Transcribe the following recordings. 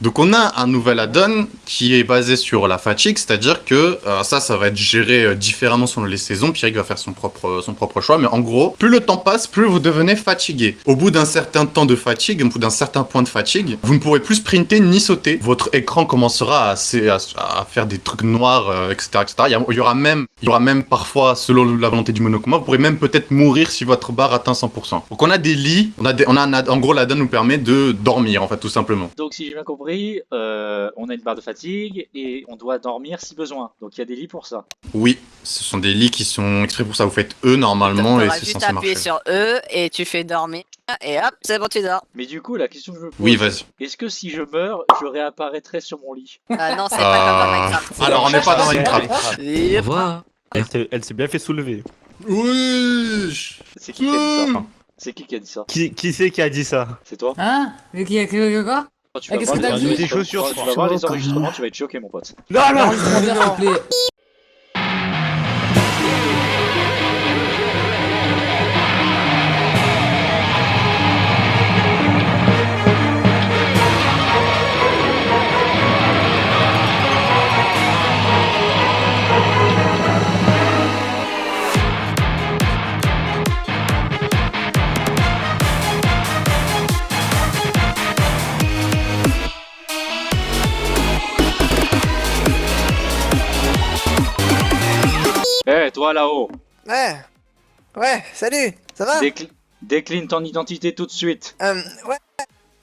Donc on a un nouvel add-on qui est basé sur la fatigue, c'est-à-dire que ça va être géré différemment selon les saisons. Pierrick va faire son propre choix, mais en gros, plus le temps passe, plus vous devenez fatigué. Au bout d'un certain temps de fatigue, au bout d'un certain point de fatigue, vous ne pourrez plus sprinter ni sauter. Votre écran commencera à faire des trucs noirs, etc., etc. Il y aura même parfois, selon la volonté du Monokuma, vous pourrez même peut-être mourir si votre barre atteint 100%. Donc on a des lits, en gros l'add-on nous permet de dormir en fait tout simplement. Donc si j'ai bien compris, on a une barre de fatigue et on doit dormir si besoin. Donc il y a des lits pour ça. Oui, ce sont des lits qui sont extraits pour ça. Vous faites E normalement et c'est juste censé appuyer marcher. sur E et tu fais dormir. Et hop, c'est bon, tu dors. Mais du coup, la question que je me pose, Oui, vas-y. est-ce que si je meurs, je réapparaîtrai sur mon lit? Ah non, c'est pas comme dans Minecraft. Alors on n'est pas dans Minecraft. Yep. revoir. Elle s'est bien fait soulever. Oui. C'est qui a dit ça? C'est qui a dit ça? Qui c'est qui a dit ça? C'est toi? Hein? Mais quoi? Quand tu Ah, vas qu'est-ce voir que t'as les dit? enregistrements- Des chaussures, quand je tu crois. vas voir les enregistrements, tu vas être choqué, mon pote. Non, non! Enregistrement bien, s'il te plaît. Eh, toi là-haut, Ouais, salut, ça va? décline ton identité tout de suite. Ouais,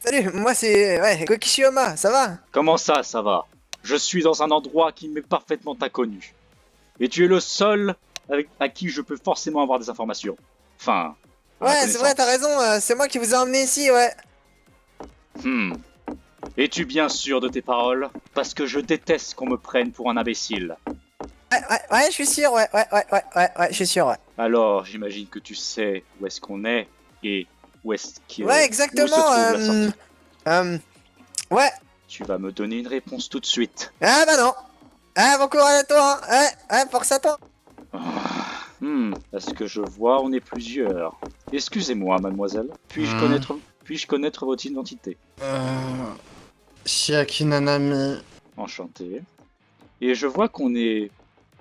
salut, moi c'est Kokishiyama, ça va? Comment ça va? Je suis dans un endroit qui m'est parfaitement inconnu. Et tu es le seul à qui je peux forcément avoir des informations. Enfin... à ma Ouais, c'est vrai, connaissance. t'as raison, c'est moi qui vous ai emmené ici, ouais. Es-tu bien sûr de tes paroles? Parce que je déteste qu'on me prenne pour un imbécile. Ouais, je suis sûr, ouais, je suis sûr, ouais. Alors, j'imagine que tu sais où est-ce qu'on est et où est-ce qu'il Ouais, où se exactement, trouve la sortie. Ouais, Tu vas me donner une réponse tout de suite. ah bah non. Ah, bon courage à toi, hein. Ouais, force à toi. À ce que je vois, on est plusieurs. Excusez-moi, mademoiselle. Puis-je connaître votre identité? Chiaki Nanami. Enchanté. Et je vois qu'on est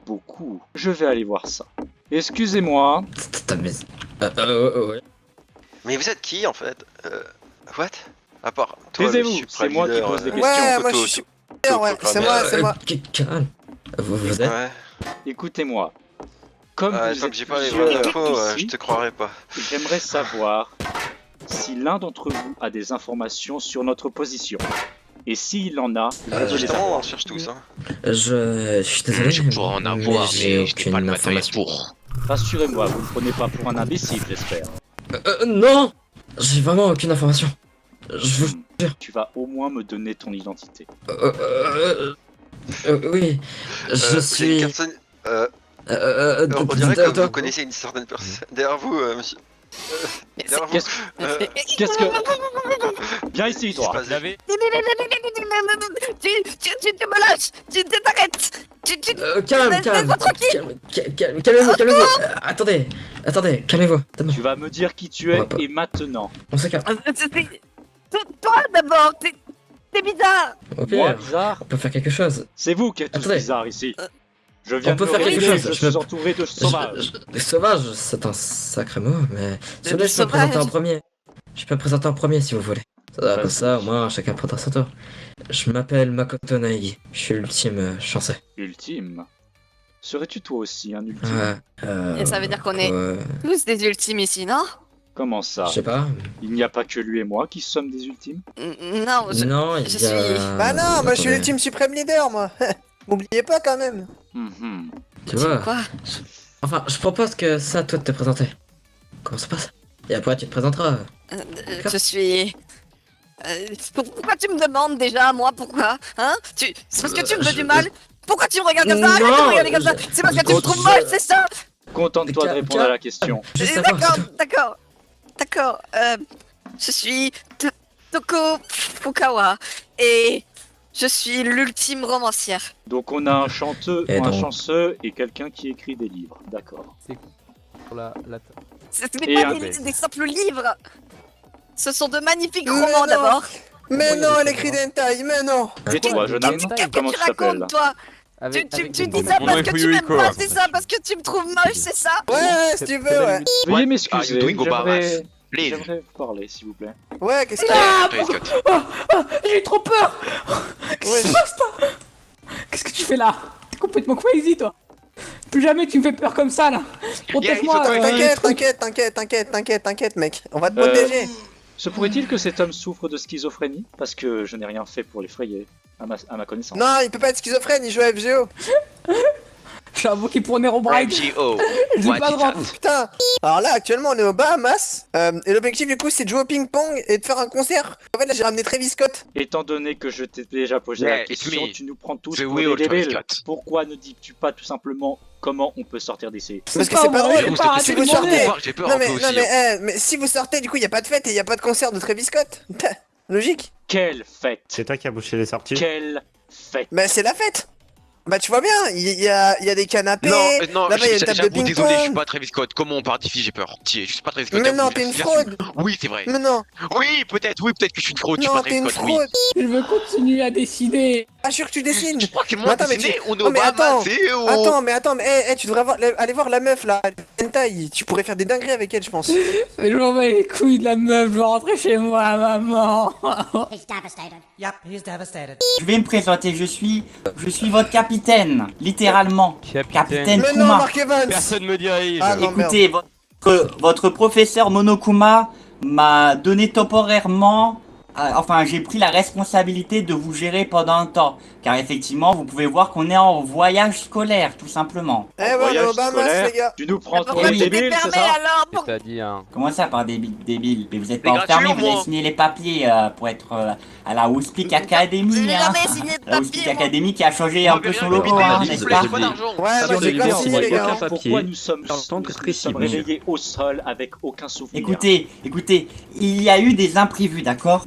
beaucoup. Je vais aller voir ça. Excusez-moi. Ouais. Mais vous êtes qui en fait What? À part toi, le Taisez-vous, suprême c'est moi qui leader, pose des euh, questions. Ouais, moi je Toto, suis Toto, sûr, ouais, c'est moi, c'est moi. Calme. Vous êtes Ouais, Écoutez-moi. Comme vous tant êtes que j'ai pas les plusieurs vraies infos, ici, je te croirais pas. j'aimerais savoir si l'un d'entre vous a des informations sur notre position. Et s'il en a, je veux les Justement, on avoir. cherche tous. Hein. Je suis désolé. Je pourrais en avoir, j'ai mais je n'ai pas le aucune matériel information. pour. Rassurez-moi, vous ne prenez pas pour un imbécile, j'espère. Non. J'ai vraiment aucune information. Je vous Tu vas au moins me donner ton identité. oui. Je C'est une suis. personne. On dirait que vous connaissez une certaine personne. Derrière vous, monsieur. Derrière vous. Qu'est-ce que... Viens ici, toi. Qu'est-ce qui se passe Tu me lâches. Tu t'arrêtes. Calmez-vous. Attendez, calmez-vous. Tu vas me dire qui tu es Ouais, pas- et maintenant. On se calme. Toi d'abord, t'es bizarre. Au Moi, pire, bizarre. on peut faire quelque chose. C'est vous qui êtes tous Attendez. bizarres ici. Je viens On peut de me faire quelque réveiller, chose, je je suis me- entouré de sauvages. Sauvage, c'est un sacré mot, mais si vous voulez, je peux me sauvage. présenter en premier. Je peux me présenter en premier si vous voulez. Comme ça, au moins, chacun prendra son tour. Je m'appelle Makoto Naegi. Je suis l'ultime chanceux. Ultime. Serais-tu toi aussi un ultime? Et ça veut dire qu'on est ouais, tous des ultimes ici, non? Comment ça? je sais pas. Il n'y a pas que lui et moi qui sommes des ultimes? Non, Non, il je y a... suis- Bah non, moi je suis attendez. l'ultime suprême leader, moi. M'oubliez pas quand même. Tu vois. Quoi? Enfin, je propose que c'est à toi de te présenter. Comment ça passe? Et après, tu te présenteras. Je suis... pourquoi tu me demandes déjà, moi, pourquoi? Hein? C'est parce que tu me veux du mal? Pourquoi tu me regardes comme ça? Arrête de me Non, regarder comme ça! C'est parce que tu me trouves moche, c'est ça? Contente-toi de répondre à la question. Juste savoir, c'est tout. D'accord. Je suis Toko Fukawa et je suis l'ultime romancière. Donc on a un chanteux, Et un donc- chanceux et quelqu'un qui écrit des livres. D'accord. Ce Et n'est pas un des, bête. des simples livres. Ce sont de magnifiques Non, romans non. d'abord. Mais non, elle écrit d'hentai, mais non. Et toi, jeune homme, Qu'est-ce comment que tu tu t'appelles? racontes, toi? Tu dis ça parce que tu m'aimes pas, c'est ça? Parce que tu me trouves moche, c'est ça? Ouais, si tu veux, ouais. Veuillez Are m'excuser, you doing au Bahamas? j'aimerais vous parler, s'il vous plaît. Ouais, qu'est-ce que Ah, Travis Scott. J'ai trop peur. Ouais. Qu'est-ce que tu fais là? T'es complètement crazy, toi. Plus jamais tu me fais peur comme ça, là. Protège-moi. T'inquiète, mec. On va te protéger. Se pourrait-il que cet homme souffre de schizophrénie? Parce que je n'ai rien fait pour l'effrayer, à ma connaissance. Non, il peut pas être schizophrène, il joue à FGO. J'ai invoqué pour Nero Bride. MGO. Je veux pas de rap. Putain. Alors là, actuellement, on est aux Bahamas. Et l'objectif, du coup, c'est de jouer au ping-pong et de faire un concert. En fait, là, j'ai ramené Travis Scott. Étant donné que je t'ai déjà posé Yeah, la it's question, me. tu nous prends tous The pour real des Travis débiles. Scott. Pourquoi ne dis-tu pas tout simplement comment on peut sortir d'ici? Parce que c'est pas vrai, drôle. j'ai pas Si arrêté vous de sortez. demander. J'ai peur Non, un peu mais, aussi. non, mais si vous sortez, du coup, il y a pas de fête et il y a pas de concert de Travis Scott. Logique. Quelle fête? C'est toi qui as bouché les sorties. Quelle fête? Bah, c'est la fête. Bah, tu vois bien, il y a des canapés. Non, Là-bas, il y a une table de j'avoue, désolé, je suis ping-pong. pas Travis Scott. Comment on part d'ici? J'ai peur. Tiens, je suis pas Travis Scott. Mais j'avoue, non, je t'es une l'assume. fraude. Oui, c'est vrai. Mais non, Oui, peut-être que je suis une fraude. Je suis non, pas t'es Travis une Scott. Oui. fraude. Je veux continuer à décider. Assure que tu dessines. Je crois que Mais moi, attends, mais dessiné, tu- on est non, au mais Bahamas. attends. C'est au. Attends, mais tu devrais aller voir la meuf là, hentai. Tu pourrais faire des dingueries avec elle, je pense. Mais je m'en bats les couilles de la meuf. Je veux rentrer chez moi, maman. Je vais me présenter, je suis votre capitaine, littéralement. Capitaine Mais non, Kuma. Mark Evans. Personne me dirige. Ah non, merde. Écoutez, votre professeur Monokuma m'a donné temporairement, enfin j'ai pris la responsabilité de vous gérer pendant un temps. Car effectivement, vous pouvez voir qu'on est en voyage scolaire, tout simplement. Eh ouais, on est Voyage au Bahamas, scolaire. les gars. Tu nous prends pour Pourquoi des tu t'es débiles, c'est fermé ça? alors? C'est-à-dire. Comment ça par débile? Mais vous êtes C'est pas gratuit, enfermé, au vous avez moins. signé les papiers pour être à la Woodspeak Je Academy. n'ai Hein. jamais signé de La Woodspeak papier, moi. Academy qui a changé un peu son logo, hein, n'est-ce pas? J'ai pas d'argent. Ouais, bah j'ai pas signé, les gars. Pourquoi nous sommes réveillés au sol avec aucun souvenir? Écoutez, il y a eu des imprévus, d'accord?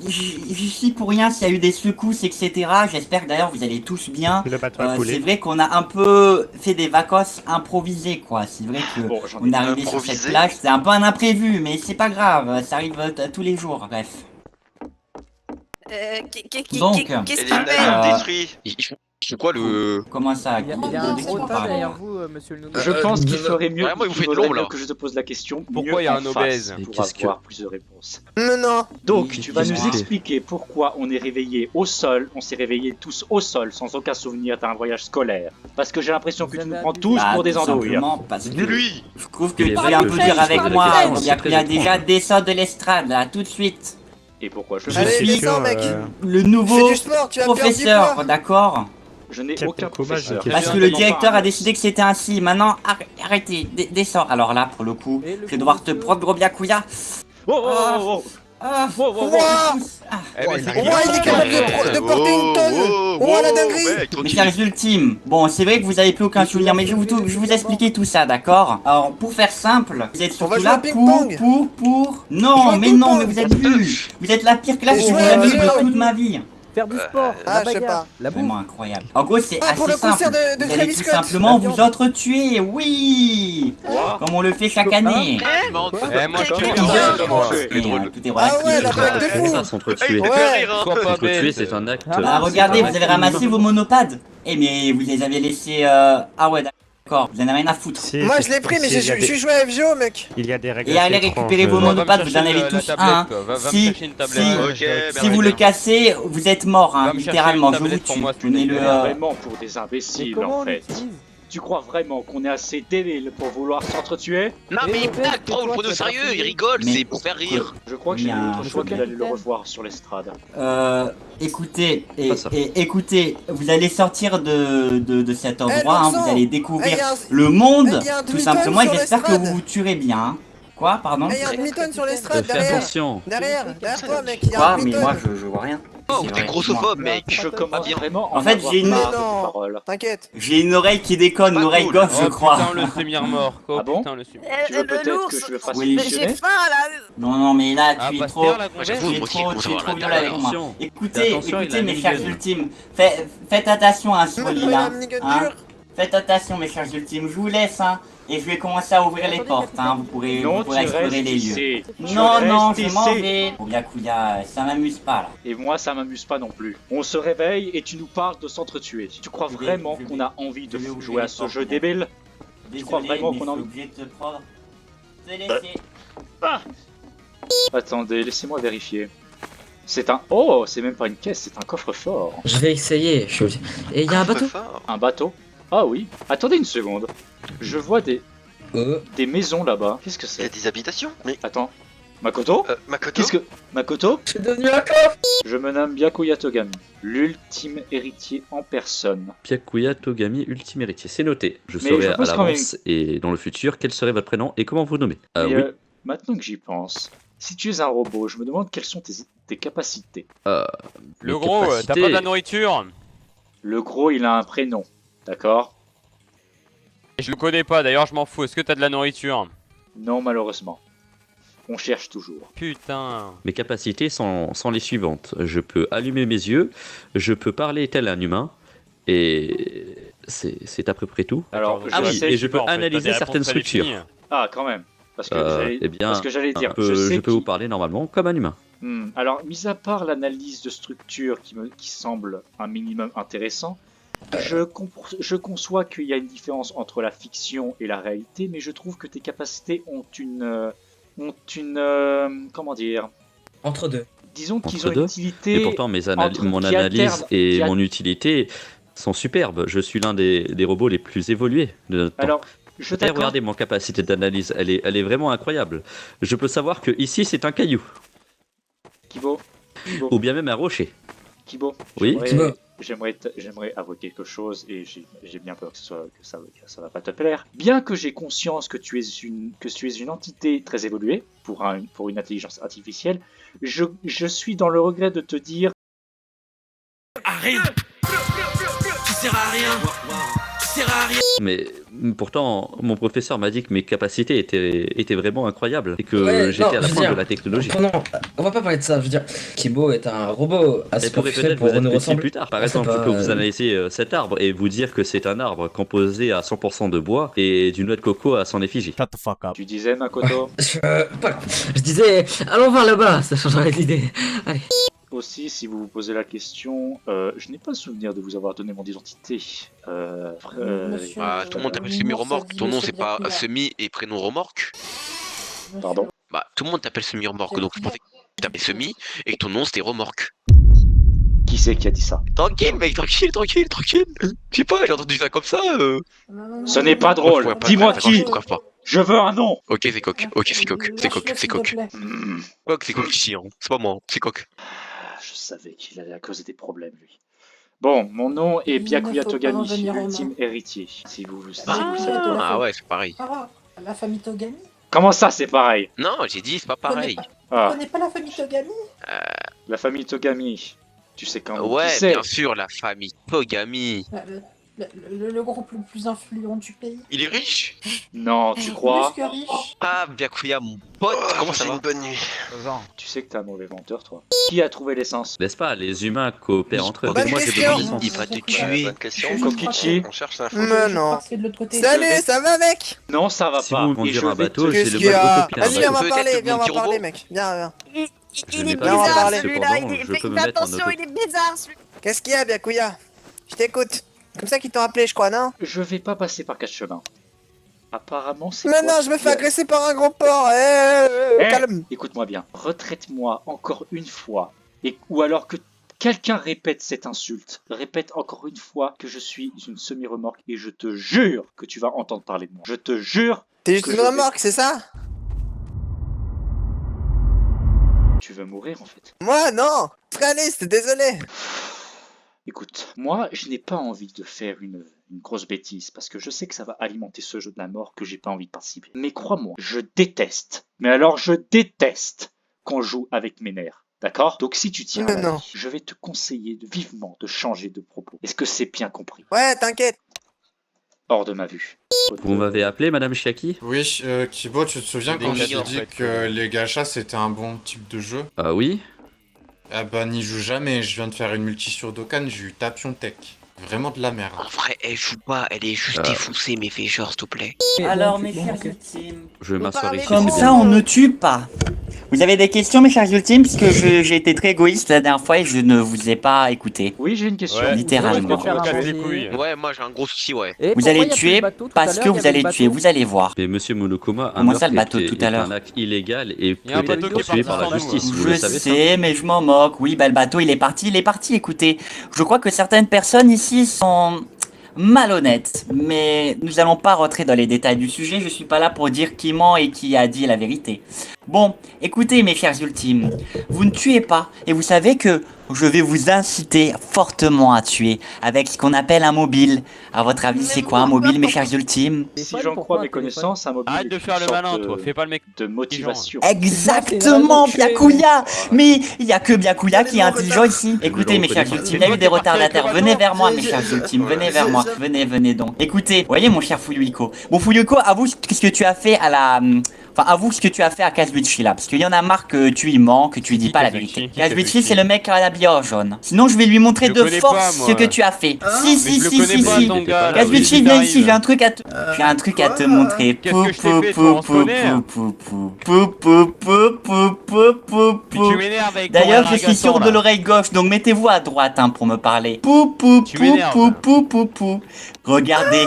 J'y suis pour rien s'il y a eu des secousses, etc. J'espère que d'ailleurs vous allez tous bien. Le bateau a C'est coulé. vrai qu'on a un peu fait des vacances improvisées, quoi. C'est vrai que Bon, j'en ai on est arrivé sur improvisé. cette plage, c'est un peu un imprévu, mais c'est pas grave, ça arrive tous les jours, bref. Donc, Qu'est-ce Et qu'il les fait? navires détruits. C'est quoi le. Comment ça? Il y a de qui un vous gros tas parlez derrière vous, monsieur le nono. Je pense qu'il ferait mieux, Vraiment, il vous fait de vaudrait l'ombre, mieux là. que je te pose la question. Pourquoi mieux il y a en un face obèse pour avoir plus de réponses. Mais non. Donc, Oui, tu vas nous excuse-moi. expliquer pourquoi on est réveillé au sol. On s'est réveillés tous au sol, sans aucun souvenir d'un voyage scolaire. Parce que j'ai l'impression que tu nous prends tous Bah, pour des tout andouilles. simplement parce que Lui. je trouve que Il tu est es un peu pas dur le avec French, moi. pas le Il y a déjà descends de l'estrade, là, tout de suite. Et pourquoi je Je Allez, suis descends, mec. Le Fais nouveau du sport, tu vas perdre du professeur, poids. d'accord? Je n'ai Captain aucun Kuma, professeur. j'ai une Parce question. que le Absolument directeur pas. a décidé que c'était ainsi. Maintenant, arrêtez, descends. Alors là, pour le coup, je vais devoir te prendre gros biakuya. Oh, oh, oh, oh. Ah, Wow, wow, wow. Ouah. Eh, mais c'est Ouais, il est capable de porter une tonne. Oh, la dinguerie. Messages ultimes. Bon, c'est vrai que vous avez plus aucun souvenir, mais je vais vous expliquer tout ça, d'accord? Alors, pour faire simple, vous êtes On va surtout jouer là au ping-pong. pour... Jouer Non, au mais non, ping-pong. mais vous êtes nuls. Vous êtes la pire classe Et que jouer j'ai à jamais vue de ping-pong. toute ma vie. Faire du sport, Ah, la je sais bagarre, pas. la bouffe. Vraiment incroyable. En gros, c'est Ah, pour assez le concert simple. de Vous allez Travis tout Scott. simplement vous entretuer, oui, Quoi? comme on le fait chaque année. Eh, moi, je Qu'est-ce suis qu'il y a? moi. Et, tout est Ah relatif. ouais, la blague de fou. Il Ouais. fait rire, hein. Sois pas S'entretuer, bête. c'est un acte. Ah, regardez, vous avez ramassé vos monopads. Eh, mais vous les avez laissés. Ah ouais, d'accord, vous en avez rien à foutre. Si, Moi, si, je l'ai pris, mais si, il y a je des- suis joué à FGO, mec. Il y a des règles. Et allez assez récupérer étranges. vos Va me monopads, vous en chercher avez la tous tablette, un. quoi. Va me Si- chercher une tablette. si- Ok, Si vous le cassez, vous êtes mort, hein, Va me chercher littéralement. une Je vous tablette pour tue. moi, Tenez-le. Vraiment pour des Mais imbéciles comment en on fait. l'utilise? Tu crois vraiment qu'on est assez débile pour vouloir s'entretuer? Non, mais il blague trop, le prenez sérieux, il rigole, Mais- c'est pour faire rire. Je crois que Il y j'ai a vu un- autre chose qu'il allait le revoir sur l'estrade. Écoutez, Pas ça. écoutez, vous allez sortir de cet endroit, hein, l'ourson. vous allez Eh, découvrir y a un- le monde, il y a un tout demi-tonne simplement, et sur j'espère que l'estrade. vous vous tuerez bien. Hein. Quoi, pardon? Eh, y a un demi-tonne sur l'estrade Fais derrière. attention. Derrière toi, mec, y a Quoi? un Mais moi, demi-tonne. je vois rien. Oh, C'est t'es vrai, grossophobe, mec. Je commence bien. vraiment En fait, avoir j'ai une- marre de Mais non. tes paroles. T'inquiète. J'ai une oreille qui déconne, Pas l'oreille cool. gauche, je Oh crois. putain, le sémir mort. Oh Ah bon putain, le sémir. Tu veux peut-être que je le fasse Oui. Mais j'ai fonctionner? faim là. Non, mais là, Ah, tu es bah, trop... c'est la Moi, j'avoue, Tu es moi aussi, trop, comment ça tu es va, trop là, violent avec moi. attention. Écoutez, Attention, il a écoutez, la mes chers minigun. ultimes. Faites attention à ce Maintenant, folie il a là. un minigun Hein. dur. Faites attention, mes chers ultimes. Je vous laisse, hein. et je vais commencer à ouvrir les portes, hein. Vous pourrez Non, tu explorer restes les lieux. ici. Tu Non, non, restes je m'en ici. vais. Oh, Byakuya, ça m'amuse pas là. Et moi, ça m'amuse pas non plus. On se réveille et tu nous parles de s'entretuer. Tu crois Je vais- vraiment je vais- qu'on a envie de je vais ouvrir jouer à les ce portes, jeu moi. débile? crois Désolé, vraiment mais qu'on je a- suis obligé de te prendre. Te laisser. Attendez, laissez-moi vérifier. C'est un... Oh, c'est même pas une caisse, c'est un coffre-fort. Je vais essayer, Shulk. Et il y a un bateau? Fort. Un bateau? Ah oui. Attendez une seconde. Je vois des Oh. maisons là-bas. Qu'est-ce que Il y a c'est? des habitations. Mais Attends. Makoto? Makoto. Qu'est-ce que... Makoto? Je suis devenu un coffre! Je me nomme Byakuya Togami, l'ultime héritier en personne. Byakuya Togami, ultime héritier. C'est noté. Je Mais saurai je à propose quand l'avance et dans le futur quel serait votre prénom et comment vous nommez. Et, Oui. maintenant que j'y pense, si tu es un robot, je me demande quelles sont tes capacités. Le mes gros, t'as capacités- pas de la nourriture? Le gros, il a un prénom, d'accord? Et je le connais pas, d'ailleurs je m'en fous. Est-ce que t'as de la nourriture? Non, malheureusement. On cherche toujours. Putain. Mes capacités sont les suivantes. Je peux allumer mes yeux, je peux parler tel un humain, et c'est à peu près tout. Alors, D'accord, Ah donc oui, sais et que je tu peux en fait, t'as des analyser réponses certaines très structures. définies. Ah, quand même. Parce que Eh bien, j'allais dire, je peux vous parler normalement comme un humain. Alors, mis à part l'analyse de structure qui semble un minimum intéressant, je conçois qu'il y a une différence entre la fiction et la réalité, mais je trouve que tes capacités ont une comment dire, Entre deux. disons qu'ils Entre ont deux. une utilité. Et pourtant, mon qui analyse alterne- et qui a- mon utilité sont superbes. Je suis l'un des robots les plus évolués de notre temps. Alors, je Et t'accorde. regardez mon capacité d'analyse, elle est vraiment incroyable. Je peux savoir que ici c'est un caillou, Kibo, ou bien même un rocher. Kibo, Oui. j'aimerais avouer quelque chose et j'ai bien peur que ça va pas te plaire. Bien que j'ai conscience que tu es une entité très évoluée pour une intelligence artificielle, je suis dans le regret de te dire Mais pourtant, mon professeur m'a dit que mes capacités étaient vraiment incroyables et que Ouais, j'étais non, à la je veux pointe de dire, la technologie. Non, on va pas parler de ça. Je veux dire, Kibo est un robot assez Elle pourrait fait peut-être pour vous être nous utile ressembler. plus tard. Par Ah, c'est exemple, je pas, peux vous analyser cet arbre et vous dire que c'est un arbre composé à 100% de bois et d'une noix de coco à son effigie. tu disais Makoto. Je disais, allons voir là-bas, ça changerait l'idée. Allez. Aussi, si vous vous posez la question, je n'ai pas le souvenir de vous avoir donné mon identité. Monsieur, Bah, tout le monde t'appelle mon nom, semi-remorque. ça Ton dit nom, Monsieur c'est pas Byakuya. semi et prénom remorque. Pardon. Bah, tout le monde t'appelle semi-remorque. Donc, je pensais que tu t'appelais semi et que ton nom, c'était remorque. Qui c'est qui a dit ça? Tranquille, mec, tranquille. Je sais pas, j'ai entendu ça comme ça. Ce n'est pas drôle. Ouais, pas- Dis-moi pas- qui. pas- pas- pas. Je veux un nom. Ok, c'est coq. Ok, c'est coq. C'est coq. Lâche-le, C'est s'il te coq. plaît. Coq, c'est coq ici. Hein. C'est pas moi. C'est coq. Je savais qu'il allait causer des problèmes, lui. Bon, mon nom est Il ne Byakuya faut pas Togami, en venir aux l'ultime mains. héritier. Si vous le Ah. savez. Ah ouais, c'est pareil. Ah, la famille Togami? Comment ça, c'est pareil? Non, j'ai dit, c'est pas pareil. Tu Ah, connais pas la famille Togami? la famille Togami. Tu sais quand même Ouais, qui c'est. bien sûr, la famille Togami. Le groupe le plus influent du pays. Il est riche? Non, tu crois? Plus que riche. Ah, Byakuya, mon pote. Comment ça J'ai va? une bonne nuit. Tu sais que t'es un mauvais menteur, toi. Qui a trouvé l'essence? N'est-ce pas, les humains coopèrent entre eux. Bonne Moi, j'ai question. besoin d'essence. Il va te Ouais, tuer. Bonne question. Kokichi? On cherche l'info. Mais Je crois non. que c'est de l'autre côté. Salut, ça va mec? Non, ça va Si pas. vous Et conduisez je un vais bateau, te- j'ai Qu'est-ce le qu'il y mode a? autopilote. Vas-y, viens, on va Peut-être parler, mon viens, on va petit robot. parler mec. Viens. Je Il n'ai est pas vu bizarre parler. celui-là, Cependant, il je fait peux me mettre en attention, auto. il est bizarre celui-là. Qu'est-ce qu'il y a, Byakuya? Je t'écoute. Comme ça qu'ils t'ont appelé, je crois, non? Je vais pas passer par quatre chemins. Apparemment, c'est Mais toi non, qui je me fais as- agresser par un gros porc. Eh, Calme. Écoute-moi bien. Retraite-moi encore une fois. Ou alors que quelqu'un répète cette insulte. Répète encore une fois que je suis une semi-remorque et je te jure que tu vas entendre parler de moi. Je te jure. T'es juste que une je vais- remorque, c'est ça? Tu veux mourir en fait. Moi, non. Réaliste, désolé. Écoute, moi, je n'ai pas envie de faire une grosse bêtise parce que je sais que ça va alimenter ce jeu de la mort que j'ai pas envie de participer. Mais crois-moi, je déteste. Mais alors, je déteste qu'on joue avec mes nerfs. D'accord? Donc si tu tiens à Mais ma non. vie, je vais te conseiller vivement de changer de propos. Est-ce que c'est bien compris? Ouais, t'inquiète. Hors de ma vue. Vous m'avez appelé, Madame Chiaki? Oui, Kibo, tu te souviens Des quand millions, j'ai en dit fait. que les gachas c'était un bon type de jeu? Oui. Ah bah n'y joue jamais, je viens de faire une multi sur Dokkan, j'ai eu Tapion Tech. Vraiment de la merde. En vrai, elle joue pas, elle est juste défoncée, mais fais genre, s'il te plaît. Alors, mes chers ultimes, Je vais m'asseoir ici. comme c'est ça bien. on ne tue pas. Vous avez des questions, mes chers ultimes, parce que j'ai été très égoïste la dernière fois et je ne vous ai pas écouté. Oui, j'ai une question. Ouais. Littéralement. Tu me casses les couilles. Ouais, moi j'ai un gros souci, ouais. Vous allez tuer parce que vous allez tuer, vous allez voir. Mais monsieur Monokuma, un Comment ça, le meurtre bateau, est- tout à est l'heure un acte illégal et Il y a un peut être bateau qui est poursuivi parti par la sans nous. justice. Vous le Je savez ça? sais, mais je m'en moque. Oui, bah le bateau, il est parti, écoutez. Je crois que certaines personnes ici sont malhonnêtes, mais nous allons pas rentrer dans les détails du sujet, je suis pas là pour dire qui ment et qui a dit la vérité. Bon, écoutez mes chers ultimes, vous ne tuez pas, et vous savez que je vais vous inciter fortement à tuer avec ce qu'on appelle un mobile. À votre avis, c'est quoi un mobile, mes chers ultimes? Si j'en crois mes connaissances, un mobile. Arrête de faire le malin, toi. Fais pas le mec. De motivation. Exactement, Byakuya. Mais il y a que Byakuya qui est intelligent ici. Écoutez, mes chers ultimes, il y a eu des retardataires. Venez vers moi, mes chers ultimes, venez vers moi. Venez donc. Écoutez, voyez mon cher Fuyuhiko. Bon, Fuyuhiko, avoue ce que tu as fait à la... Enfin, avoue ce que tu as fait à Kazuichi là, parce qu'il y en a marre que tu y mens, que tu dis pas la vérité. Kazuichi, c'est le mec à l'habillé en jaune. Sinon, je vais lui montrer de force ce que tu as fait. Si. Kazuichi, viens ici, j'ai un truc à te montrer. Qu'est-ce que je t'ai fait, toi, on se connaît, hein. Puis tu m'énerves avec ton D'ailleurs, je air suis agaçant, sourd de là. l'oreille gauche, donc mettez-vous à droite hein, pour me parler. Tu m'énerves. Regardez,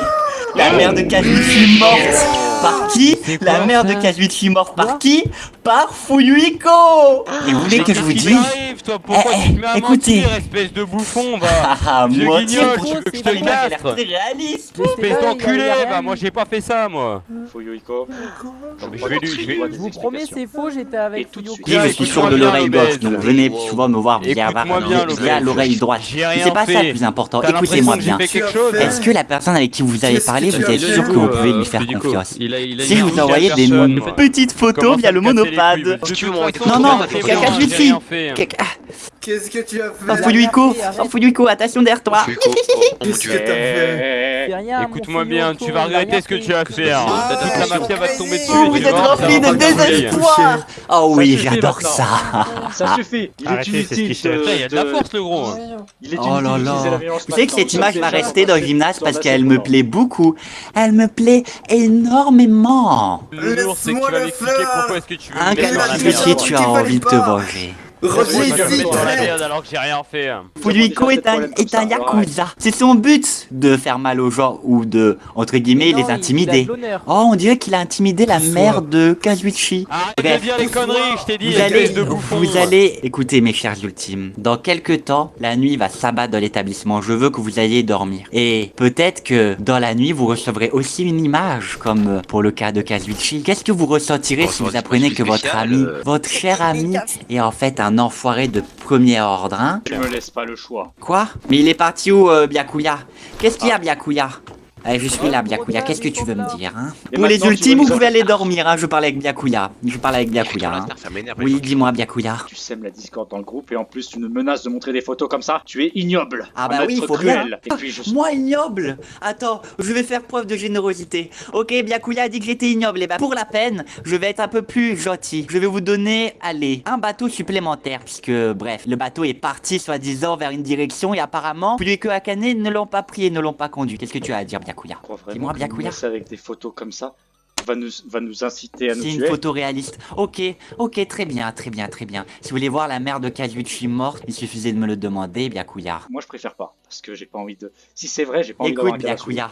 la mère de Kazuichi morte. Par qui? La mère de Kazuichi morte par qui? Par Fuyuhiko. Et vous voulez que je vous dise? Arrive, toi, pourquoi tu te mets à écoutez. mentir, espèce de bouffon, va. Ah, Vieux moi, guignol, tiens, tu veux que je pour te l'image, elle a castre? l'air très réaliste. Espèce d'enculé, bah moi j'ai pas fait ça, moi. Fuyuhiko. Non, mais je Je vous promets, c'est faux, j'étais avec Fuyuhiko. Oui, je suis sourd de l'oreille gauche, donc venez souvent me voir via Écoute-moi bien, via l'oreille droite. J'ai rien C'est pas ça fait. le plus important, T'as écoutez-moi l'impression que bien. j'ai fait quelque chose, Est-ce que la personne avec qui vous avez parlé, vous êtes sûr que vous pouvez lui faire Fuyuhiko, confiance? il a Si je vous envoyez des petites photos Commence via à le me casser les monopade. couilles, Si tu veux m'envoyer des Non, photos, non, moi, Kaka, je j'ai suis. rien fait. Qu'est-ce que tu as fait? Fuyuhiko, attention derrière toi. Fuyuhiko, oh mon dieu. C'est rien, Écoute-moi mon bien, Fuyuhiko, tu vas il a regretter rien ce que fait. tu as fait. Hein. Toute la mafia va te tomber dessus. Oh, et vous tu êtes vas voir, rempli ça va de pas te désespoir. Oh oui, suffit j'adore maintenant. ça. Ça suffit. Il est Arrêtez, c'est ce inutile qu'il cherche. Il y a de la force, le gros. Il est Oh inutile là d'utiliser la là. violence Vous savez que maintenant. cette image Ça, va déjà, rester on dans va le gymnase passer parce sur qu'elle la me seconde. plaît beaucoup. Elle me plaît énormément. Le lourd, c'est que tu vas m'expliquer pourquoi est-ce que tu veux Un me mettre dans la Kazuichi, merde. tu as envie de te venger. Pourquoi tu veux me Reviens mettre dans la ici, merde alors que j'ai rien fait. Fuyuhiko est un yakuza. C'est son but de faire mal aux gens ou de, entre guillemets, Non, les il a intimider. de l'honneur. Oh, on dirait qu'il a intimidé la mère de Kazuichi. Arrête Bref. de dire les conneries, je t'ai dit, Vous allez, espèce de bouffon. écoutez mes chers ultimes, dans quelques temps, la nuit va s'abattre dans l'établissement, je veux que vous alliez dormir. Et peut-être que dans la nuit, vous recevrez aussi une image, comme pour le cas de Kazuichi. Qu'est-ce que vous ressentirez Bon, si ça va vous être apprenez plus que votre spécial, ami, votre cher ami, est en fait un enfoiré de premier ordre, hein? Tu me laisses pas le choix. Quoi? Mais il est parti où, Byakuya? Qu'est-ce qu'il y a, Byakuya? Allez, je suis là, Byakuya. Qu'est-ce que tu veux me dire, hein? Et Pour les maintenant, tu ultimes, veux vous nous pouvez en- aller dormir, hein? Je parle avec Byakuya. Je parle avec Byakuya, hein? Ça m'énerve. Oui, dis-moi, Byakuya. Tu sèmes la discorde dans le groupe et en plus tu nous menaces de montrer des photos comme ça. Tu es ignoble. Ah Un bah oui, maître faut bien. cruel. Et puis je Moi ignoble. Attends, je vais faire preuve de générosité. Ok, Byakuya a dit que j'étais ignoble. Et bah pour la peine, je vais être un peu plus gentil. Je vais vous donner, allez, un bateau supplémentaire. Puisque, bref, le bateau est parti soi-disant vers une direction et apparemment, Fuyuhiko Akane ne l'ont pas pris et ne l'ont pas conduit. Qu'est-ce que tu as à dire, Byakuya? crois vraiment Dis-moi, que nous Byakuya. menacer avec des photos comme ça va nous inciter à nous C'est une tuer. photo réaliste. Ok, très bien. Si vous voulez voir la mère de Kazuichi morte, il suffisait de me le demander, Byakuya. Moi je préfère pas parce que j'ai pas envie de. Si c'est vrai, j'ai pas envie d'avoir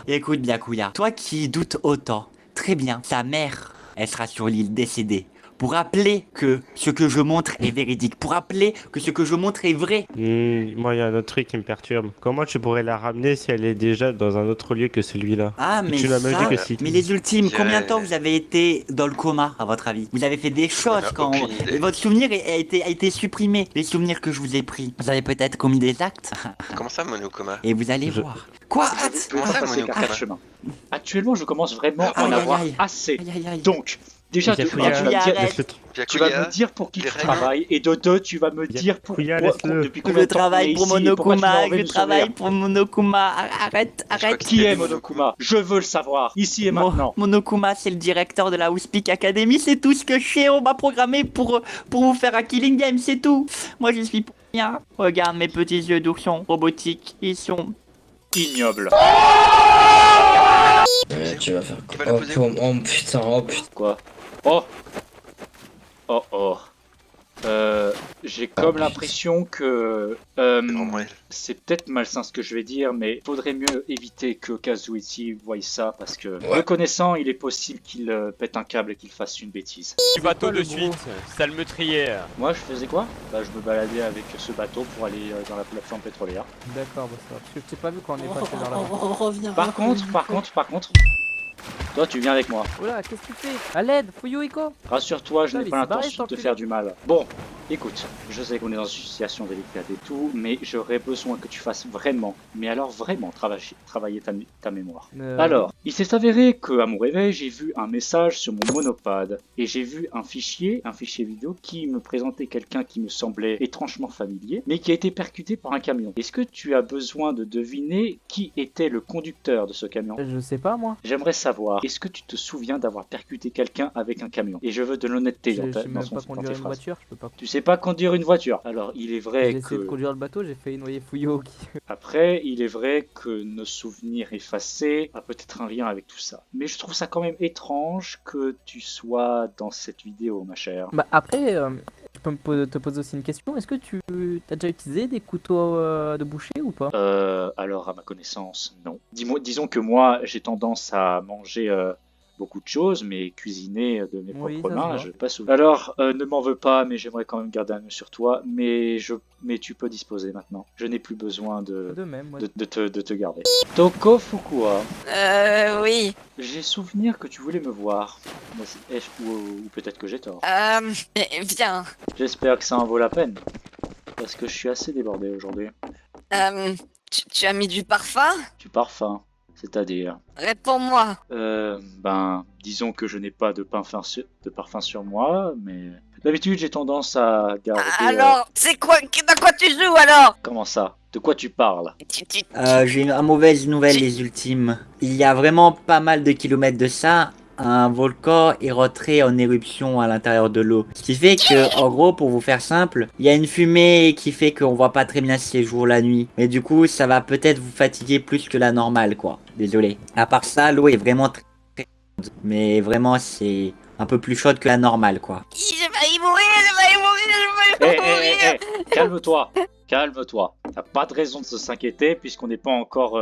Écoute Byakuya, toi qui doutes autant, très bien, sa mère, elle sera sur l'île décédée. Pour rappeler que ce que je montre est véridique, pour rappeler que ce que je montre est vrai. Moi, il y a un autre truc qui me perturbe. Comment tu pourrais la ramener si elle est déjà dans un autre lieu que celui-là? Ah, mais Tu l'as même ça, dit que si. mais les ultimes, combien de temps vous avez été dans le coma, à votre avis? Vous avez fait des choses quand... Votre souvenir a été supprimé, les souvenirs que je vous ai pris. Vous avez peut-être commis des actes. Comment ça, Monokuma? Et vous allez voir. Quoi? Comment ça, chemin. Actuellement, je commence vraiment à en Aïe, aïe, avoir aïe. assez. Aïe, aïe. Donc, déjà, de un, tu vas me dire, tu vas me dire pour qui tu travailles, et de deux, tu vas me dire pour, depuis combien Je de temps travaille tu es pour ici et pourquoi tu m'as Monokuma, enlevé je du travaille souvenir. pour Monokuma. Arrête. Qui est Monokuma? Je veux le savoir, ici et maintenant. Monokuma, c'est le directeur de la Woodspeak Academy, c'est tout ce que je sais. On m'a programmé pour vous faire un killing game, c'est tout. Moi, je suis pour rien. Regarde mes petits yeux d'ourson robotiques, ils sont ignoble. Tu vas faire quoi? Oh putain, oh putain. Quoi? Oh. Oh oh. J'ai comme l'impression que c'est peut-être malsain ce que je vais dire, mais faudrait mieux éviter que Kazuichi voie ça parce que le connaissant, il est possible qu'il pète un câble et qu'il fasse une bêtise. Du bateau de suite, sale meurtrier. Moi, je faisais quoi? Bah, je me baladais avec ce bateau pour aller dans la plateforme pétrolière. D'accord, bah ça va. Parce que je t'ai pas vu quand on est passé dans la... Reviens. Par contre, toi, tu viens avec moi. Oula, qu'est-ce que tu fais? À l'aide, Fuyuhiko. Rassure-toi, je Putain, n'ai mais pas c'est barré, l'intention de te cet faire du mal. Bon, écoute, je sais qu'on est dans une situation délicate et tout, mais j'aurais besoin que tu fasses vraiment, mais alors vraiment, travailler ta mémoire. Alors, il s'est avéré qu'à mon réveil, j'ai vu un message sur mon monopad, et j'ai vu un fichier vidéo qui me présentait quelqu'un qui me semblait étrangement familier, mais qui a été percuté par un camion. Est-ce que tu as besoin de deviner qui était le conducteur de ce camion? Je sais pas, moi. J'aimerais savoir, est-ce que tu te souviens d'avoir percuté quelqu'un avec un camion? Et je veux de l'honnêteté dans tes phrases. Voiture, je peux pas. Tu sais pas conduire une voiture. Alors, il est vrai J'ai que... essayé de conduire le bateau, j'ai failli noyer Fuyuki. Après, il est vrai que nos souvenirs effacés a peut-être un lien avec tout ça. Mais je trouve ça quand même étrange que tu sois dans cette vidéo, ma chère. Bah après, je peux te poser aussi une question. Est-ce que tu as déjà utilisé des couteaux de boucher ou pas? Alors, à ma connaissance, non. Disons que moi, j'ai tendance à manger... beaucoup de choses, mais cuisiner de mes propres mains, je pas souvent. Alors, ne m'en veux pas, mais j'aimerais quand même garder un œil sur toi, mais tu peux disposer maintenant. Je n'ai plus besoin de te garder. Toko Fukua. Oui. J'ai souvenir que tu voulais me voir. Ou peut-être que j'ai tort. Viens. J'espère que ça en vaut la peine. Parce que je suis assez débordé aujourd'hui. Tu as mis du parfum? Du parfum. C'est-à-dire? Réponds-moi. Disons que je n'ai pas de parfum sur moi, mais d'habitude j'ai tendance à garder... Alors, c'est quoi? De quoi tu joues alors? Comment ça? De quoi tu parles? J'ai une mauvaise nouvelle, les ultimes. Il y a vraiment pas mal de kilomètres de ça. Un volcan est rentré en éruption à l'intérieur de l'eau. Ce qui fait que, en gros, pour vous faire simple, il y a une fumée qui fait qu'on voit pas très bien si c'est jour ou la nuit. Mais du coup, ça va peut-être vous fatiguer plus que la normale, quoi. Désolé. À part ça, l'eau est vraiment très chaude. Mais vraiment, c'est un peu plus chaude que la normale, quoi. Je vais y mourir. Calme-toi. Calme-toi. T'as pas de raison de s'inquiéter puisqu'on n'est pas encore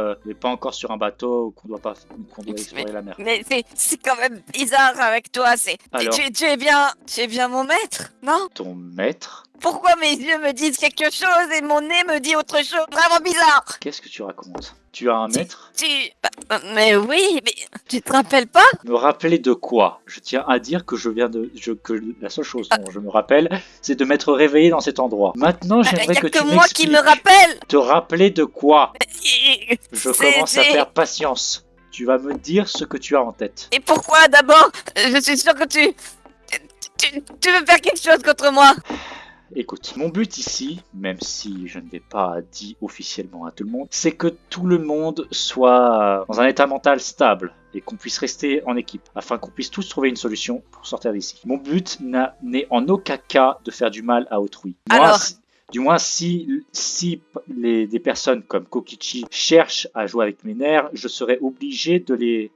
sur un bateau qu'on doit explorer la mer. Mais c'est quand même bizarre avec toi. Tu es bien mon maître, non? Ton maître? Pourquoi mes yeux me disent quelque chose et mon nez me dit autre chose? Vraiment bizarre. Qu'est-ce que tu racontes? Tu as un maître? Mais oui, mais tu te rappelles pas? Me rappeler de quoi? Je tiens à dire que que la seule chose dont je me rappelle, c'est de m'être réveillé dans cet endroit. Maintenant, j'aimerais que tu m'expliques. Moi qui me rappelle. Te rappeler de quoi? Je commence à perdre patience. Tu vas me dire ce que tu as en tête. Et pourquoi d'abord? Je suis sûr que tu veux faire quelque chose contre moi. Écoute, mon but ici, même si je ne l'ai pas dit officiellement à tout le monde, c'est que tout le monde soit dans un état mental stable et qu'on puisse rester en équipe, afin qu'on puisse tous trouver une solution pour sortir d'ici. Mon but n'est en aucun cas de faire du mal à autrui. Moi, du moins, si des personnes comme Kokichi cherchent à jouer avec mes nerfs, je serais obligé de les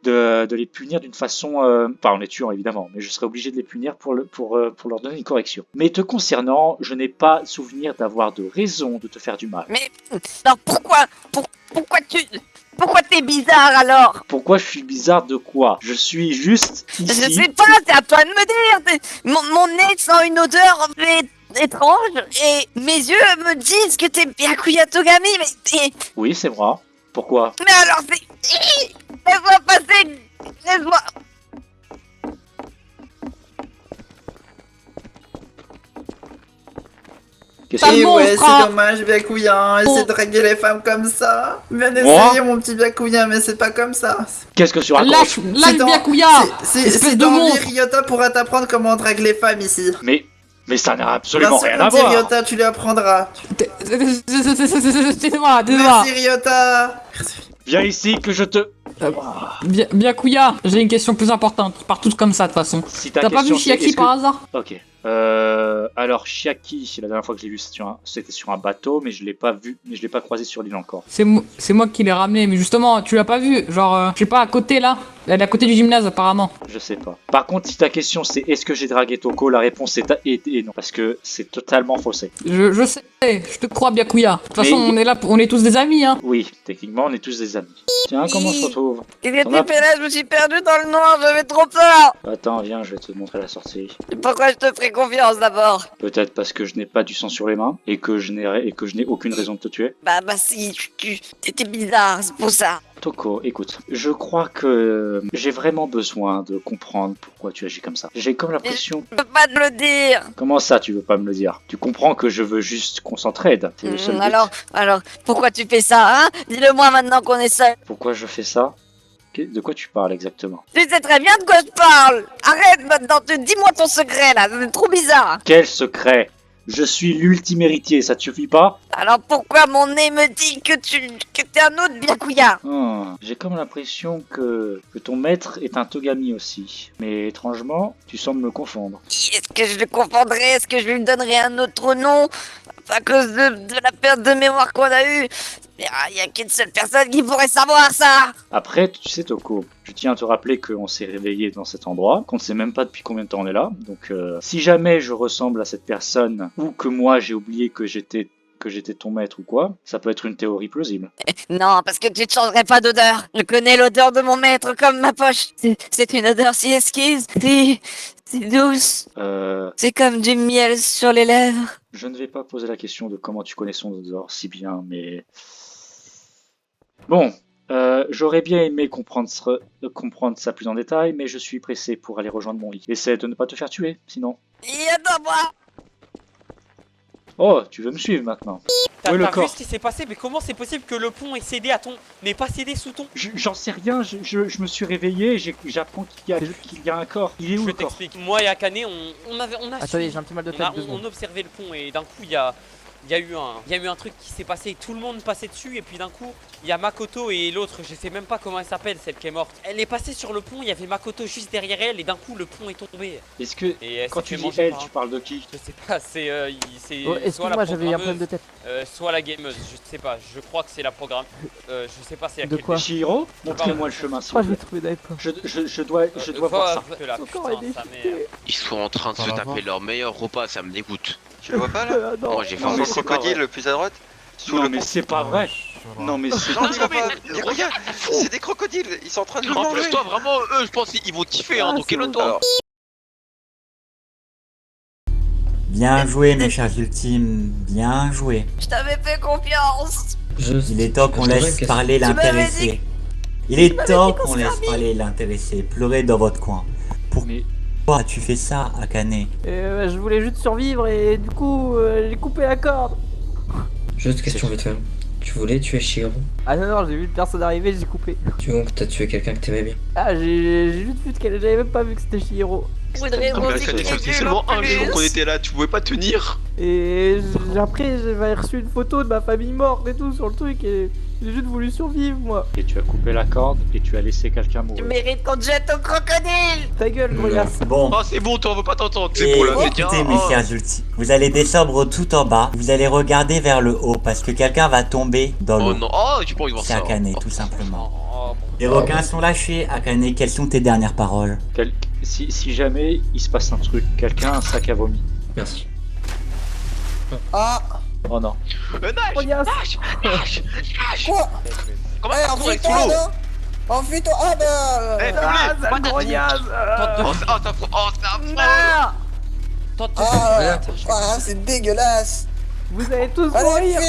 punir d'une façon... pas en les tuant évidemment, mais je serais obligé de les punir pour leur donner une correction. Mais te concernant, je n'ai pas souvenir d'avoir de raison de te faire du mal. Mais alors pourquoi t'es bizarre alors? Pourquoi je suis bizarre de quoi? Je suis juste ici... Je sais pas, c'est à toi de me dire. Mon nez sent une odeur étrange et mes yeux me disent que t'es Byakuya Togami, mais... Oui, c'est vrai. Pourquoi? Mais alors c'est... Laisse-moi passer. Laisse-moi... Et ouais, c'est dommage, Byakuya, essaie de draguer les femmes comme ça. Viens essayer, mon petit Byakuya, mais c'est pas comme ça. Qu'est-ce que tu racontes? Lâche Byakuya. C'est dans vie, Ryota pourra t'apprendre comment draguer les femmes ici. Mais ça n'a absolument rien à voir. Ryota, tu lui apprendras. Excusez-moi. Merci, Ryota. Viens ici que je te... Byakuya, j'ai une question plus importante. Ils partent tous comme ça de toute façon. Si T'as pas vu Chiaki par hasard? Ok. Alors Chiaki, la dernière fois que je l'ai vu, c'était sur un bateau, mais je l'ai pas vu, mais je l'ai pas croisé sur l'île encore. C'est moi qui l'ai ramené, mais justement, tu l'as pas vu. Genre, je sais pas, à côté là. Elle est à côté du gymnase apparemment. Je sais pas. Par contre, si ta question c'est est-ce que j'ai dragué Toko, la réponse est et non, parce que c'est totalement faussé. Je sais, je te crois, Byakuya. De toute façon, Mais- on est là, on est tous des amis, hein. Oui, techniquement, on est tous des amis. Tiens, comment on se retrouve? Qu'est-ce que T'en tu as- fais là? Je me suis perdu dans le noir, j'avais trop peur. Attends, viens, je vais te montrer la sortie. Pourquoi je te ferai confiance d'abord? Peut-être parce que je n'ai pas du sang sur les mains et que je n'ai aucune raison de te tuer. Bah si, t'étais bizarre, c'est pour ça. Toko, écoute, je crois que j'ai vraiment besoin de comprendre pourquoi tu agis comme ça. J'ai comme l'impression... Je peux pas te le dire. Comment ça, tu veux pas me le dire? Tu comprends que je veux juste qu'on s'entraide. C'est le seul but. Alors, pourquoi tu fais ça, hein? Dis-le-moi maintenant qu'on est seuls. Pourquoi je fais ça? De quoi tu parles exactement? Tu sais très bien de quoi je parle. Arrête maintenant, dis-moi ton secret là, c'est trop bizarre. Quel secret? Je suis l'ultime héritier, ça te suffit pas? Alors pourquoi mon nez me dit que t'es un autre Byakuya? J'ai comme l'impression que ton maître est un Togami aussi. Mais étrangement, tu sembles me confondre. Est-ce que je le confondrais? Est-ce que je lui donnerais un autre nom? À cause de la perte de mémoire qu'on a eue? Il n'y a qu'une seule personne qui pourrait savoir ça. Après, tu sais Toko, je tiens à te rappeler qu'on s'est réveillé dans cet endroit, qu'on ne sait même pas depuis combien de temps on est là. Donc si jamais je ressemble à cette personne, ou que moi j'ai oublié que j'étais ton maître ou quoi, ça peut être une théorie plausible. Non, parce que tu ne changerais pas d'odeur. Je connais l'odeur de mon maître comme ma poche. C'est une odeur si esquisse, si douce. C'est comme du miel sur les lèvres. Je ne vais pas poser la question de comment tu connais son odeur si bien, mais... Bon, j'aurais bien aimé comprendre ça plus en détail, mais je suis pressé pour aller rejoindre mon lit. Essaie de ne pas te faire tuer, sinon... Attends-moi. Oh, tu veux me suivre maintenant? T'as Oui, le vu corps. ce qui s'est passé? Mais comment c'est possible que le pont ait cédé à ton... n'ait pas cédé sous ton... J'en sais rien, je me suis réveillé et j'apprends qu'il y a un corps. Il est où Je le corps? t'explique. Moi et Akane, on a Attendez, suivi- j'ai un petit mal de on tête, a- 2 secondes. on observait le pont et d'un coup il y a eu un truc qui s'est passé, tout le monde passait dessus et puis d'un coup il y a Makoto et l'autre, je sais même pas comment elle s'appelle, celle qui est morte. Elle est passée sur le pont, il y avait Makoto juste derrière elle et d'un coup le pont est tombé. Est-ce que Et elle quand s'est tu fait dis manger elle, par un- tu parles de qui? Je sais pas, c'est soit excuse-moi, la j'avais un problème de programmeuse, soit la gameuse, je sais pas, je crois que c'est la programme. Je sais pas c'est De laquelle. quoi? Chihiro, montrez-moi le chemin s'il Oh, vous je l'ai plaît. trouvé d'accord. Je dois voir ça. Encore un député. Ils sont en train de se taper leur meilleur repas, ça me dégoûte. Tu le vois pas là? Non. Moi j'ai Non, faim. le crocodile le plus à droite? Sous Non le mais pont. c'est pas vrai. Non mais c'est... Non, dis pas, mais regarde, c'est des crocodiles, ils sont en train de nous En manger. plus toi vraiment eux je pense qu'ils vont kiffer hein, Ah, donc c'est le toi. Alors, Bien joué, mes chers ultimes, bien joué. Je t'avais fait confiance. Il est temps qu'on laisse parler m'avais l'intéressé. Il est temps qu'on laisse parler l'intéressé. Pleurez dans votre coin. Pourquoi tu fais ça, Akane? Je voulais juste survivre et du coup, j'ai coupé la corde. Juste question vite fait. Tu voulais tuer Shiro? Ah non, j'ai vu une personne arriver, j'ai coupé. Tu vois que t'as tué quelqu'un que t'aimais bien. Ah, j'ai juste vu qu'elle, j'avais même pas vu que c'était Shihiro. Je voudrais Non, mais Akane, ça faisait seulement un jour qu'on était là, tu pouvais pas tenir. Et après, j'avais reçu une photo de ma famille morte et tout sur le truc et j'ai juste voulu survivre, moi. Et tu as coupé la corde et tu as laissé quelqu'un Tu mourir. mérites qu'on te jette au crocodile. Ta gueule, Goliath. Bon. Oh c'est bon toi on veut pas t'entendre, c'est bon là, c'est bien. Écoutez, mes chers ultimes, vous allez descendre tout en bas. Vous allez regarder vers le haut parce que quelqu'un va tomber dans Oh l'eau. non, oh j'ai pas envie de voir C'est ça. Akane, tout simplement. Les requins sont lâchés. Akane, quelles sont tes dernières paroles? Si jamais il se passe un truc, quelqu'un a un sac à vomi. Merci. Ah. Oh non. Nash. Quoi? Comment Eh, t'as couru avec sous enfuis-toi, l'eau? non? Enfuis-toi. Ah bah... Eh fais-le. Grognasse. Oh c'est Ah, c'est dégueulasse. Vous allez tous Allez, mourir. fuis.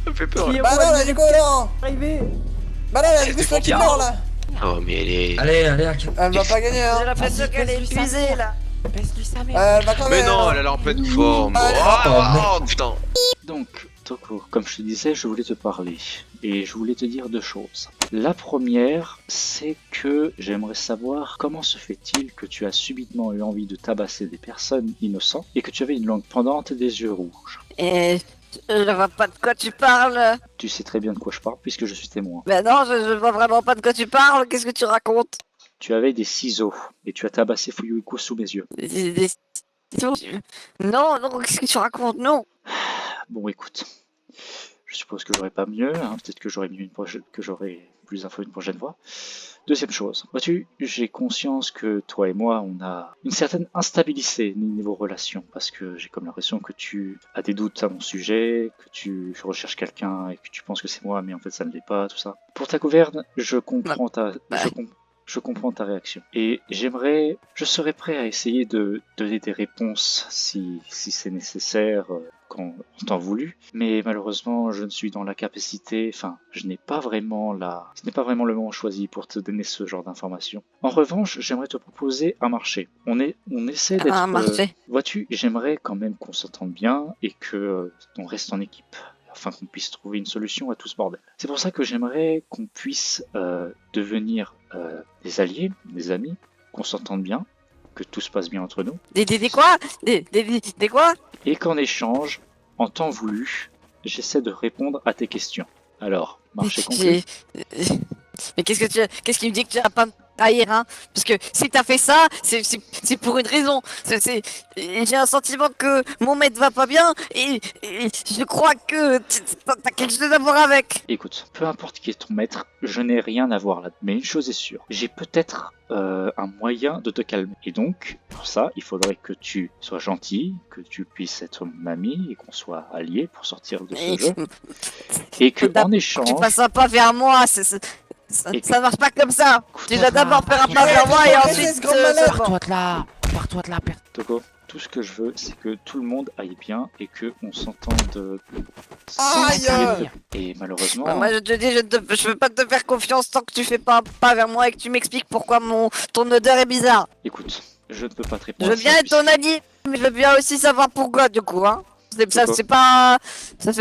Ça me fait peur. Shihiro, Bah non, là, du coup, non. arrivé. Bah non, là, du coup, c'est toi qui meurs, là. Oh mais elle est... Allez, Akane. Elle va pas gagner, hein. J'ai l'impression qu'elle est épuisée là. Baisse-lui sa mère. Elle va quand Mais même. non, elle est en pleine forme. Oh putain. Donc, Toko, comme je te disais, je voulais te parler. Et je voulais te dire deux choses. La première, c'est que j'aimerais savoir comment se fait-il que tu as subitement eu envie de tabasser des personnes innocentes et que tu avais une langue pendante et des yeux rouges. Et je vois pas de quoi tu parles. Tu sais très bien de quoi je parle puisque je suis témoin. Ben non, je vois vraiment pas de quoi tu parles. Qu'est-ce que tu racontes? Tu avais des ciseaux et tu as tabassé Fuyuhiko sous mes yeux. Non, non, qu'est-ce que tu racontes? Non. Bon, écoute, je suppose que j'aurai pas mieux, hein. Peut-être que j'aurai mieux que j'aurai plus d'infos une prochaine fois. Deuxième chose, vois-tu, j'ai conscience que toi et moi, on a une certaine instabilité niveau relation, parce que j'ai comme l'impression que tu as des doutes à mon sujet, que tu recherches quelqu'un et que tu penses que c'est moi, mais en fait ça ne l'est pas, tout ça. Pour ta gouverne, je comprends je comprends ta réaction. Et je serais prêt à essayer de donner des réponses si c'est nécessaire quand en temps voulu. Mais malheureusement, je ne suis dans la capacité, ce n'est pas vraiment le moment choisi pour te donner ce genre d'informations. En revanche, j'aimerais te proposer un marché. On essaie d'être... Un marché. Vois-tu, j'aimerais quand même qu'on s'entende bien et que on reste en équipe, afin qu'on puisse trouver une solution à tout ce bordel. C'est pour ça que j'aimerais qu'on puisse devenir des alliés, des amis, qu'on s'entende bien, que tout se passe bien entre nous. Des quoi? Des quoi? Et qu'en échange, en temps voulu, j'essaie de répondre à tes questions. Alors, marché conclu. Mais qu'est-ce qui me dit que tu vas pas me trahir, hein? Parce que si t'as fait ça, c'est pour une raison. J'ai un sentiment que mon maître va pas bien et je crois que t'as quelque chose à voir avec. Écoute, peu importe qui est ton maître, je n'ai rien à voir là. Mais une chose est sûre, j'ai peut-être un moyen de te calmer. Et donc, pour ça, il faudrait que tu sois gentil, que tu puisses être mon ami et qu'on soit alliés pour sortir de ce jeu. Et que en échange... Tu passes un pas vers moi, ça marche pas comme ça. Tu dois d'abord faire un pas vers moi et ensuite... Pars-toi de là. Pars-toi de là, père. Toko, tout ce que je veux, c'est que tout le monde aille bien et que on s'entende. Aïe! Et malheureusement. Moi je te dis, je peux pas te faire confiance tant que tu fais pas un pas vers moi et que tu m'expliques pourquoi ton odeur est bizarre. Écoute, je ne peux pas te répondre. Je veux bien être ton ami, mais je veux bien aussi savoir pourquoi du coup, hein. Ça se fait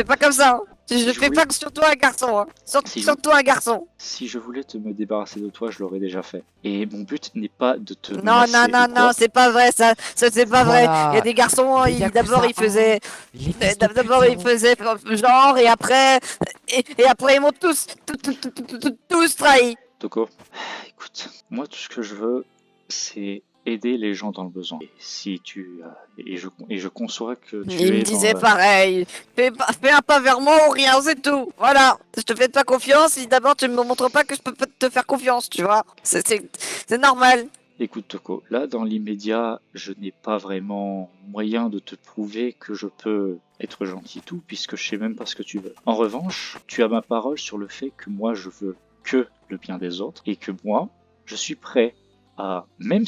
pas comme ça. Hein. Je fais pas que sur toi un garçon, hein. Surtout un garçon. Si je voulais me débarrasser de toi, je l'aurais déjà fait. Et mon but n'est pas de te Non, c'est pas vrai, ça c'est pas vrai. Il y a des garçons, d'abord ils faisaient genre et après ils m'ont tous trahi. Toko, écoute, moi tout ce que je veux, c'est aider les gens dans le besoin. Et si tu et je conçois que tu Il me disait pareil. Fais un pas vers moi ou rien, c'est tout. Voilà. Je te fais pas confiance si d'abord tu me montres pas que je peux pas te faire confiance, tu vois. C'est normal. Écoute Toko, là dans l'immédiat, je n'ai pas vraiment moyen de te prouver que je peux être gentil et tout, puisque je sais même pas ce que tu veux. En revanche, tu as ma parole sur le fait que moi je veux que le bien des autres et que moi, je suis prêt même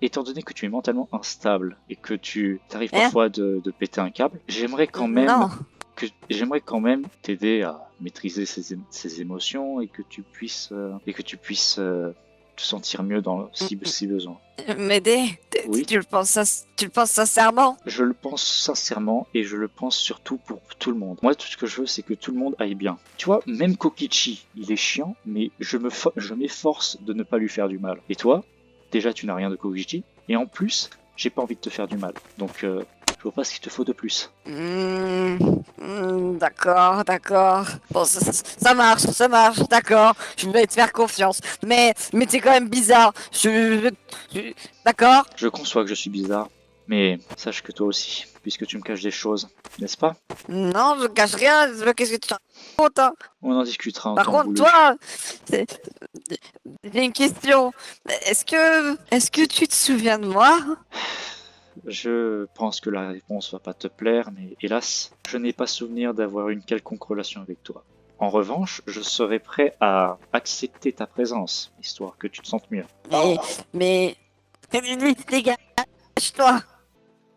étant donné que tu es mentalement instable et que tu t'arrives parfois de péter un câble, j'aimerais quand même t'aider à maîtriser ces émotions et que tu puisses te sentir mieux si besoin. M'aider? Oui. Tu le penses sincèrement? Je le pense sincèrement et je le pense surtout pour tout le monde. Moi, tout ce que je veux, c'est que tout le monde aille bien. Tu vois, même Kokichi, il est chiant, mais je m'efforce de ne pas lui faire du mal. Et toi, déjà, tu n'as rien de Kokichi, et en plus, j'ai pas envie de te faire du mal. Donc, je vois pas ce qu'il te faut de plus. D'accord. Bon, ça marche, d'accord. Je vais te faire confiance. Mais c'est quand même bizarre. D'accord? Je conçois que je suis bizarre, mais sache que toi aussi, puisque tu me caches des choses, n'est-ce pas? Non, je cache rien. Qu'est-ce que tu racontes, hein? On en discutera en Par temps contre, voulu. toi, j'ai une question. Est-ce que tu te souviens de moi? Je pense que la réponse va pas te plaire, mais hélas, je n'ai pas souvenir d'avoir une quelconque relation avec toi. En revanche, je serai prêt à accepter ta présence, histoire que tu te sentes mieux. Mais... Dégage-toi.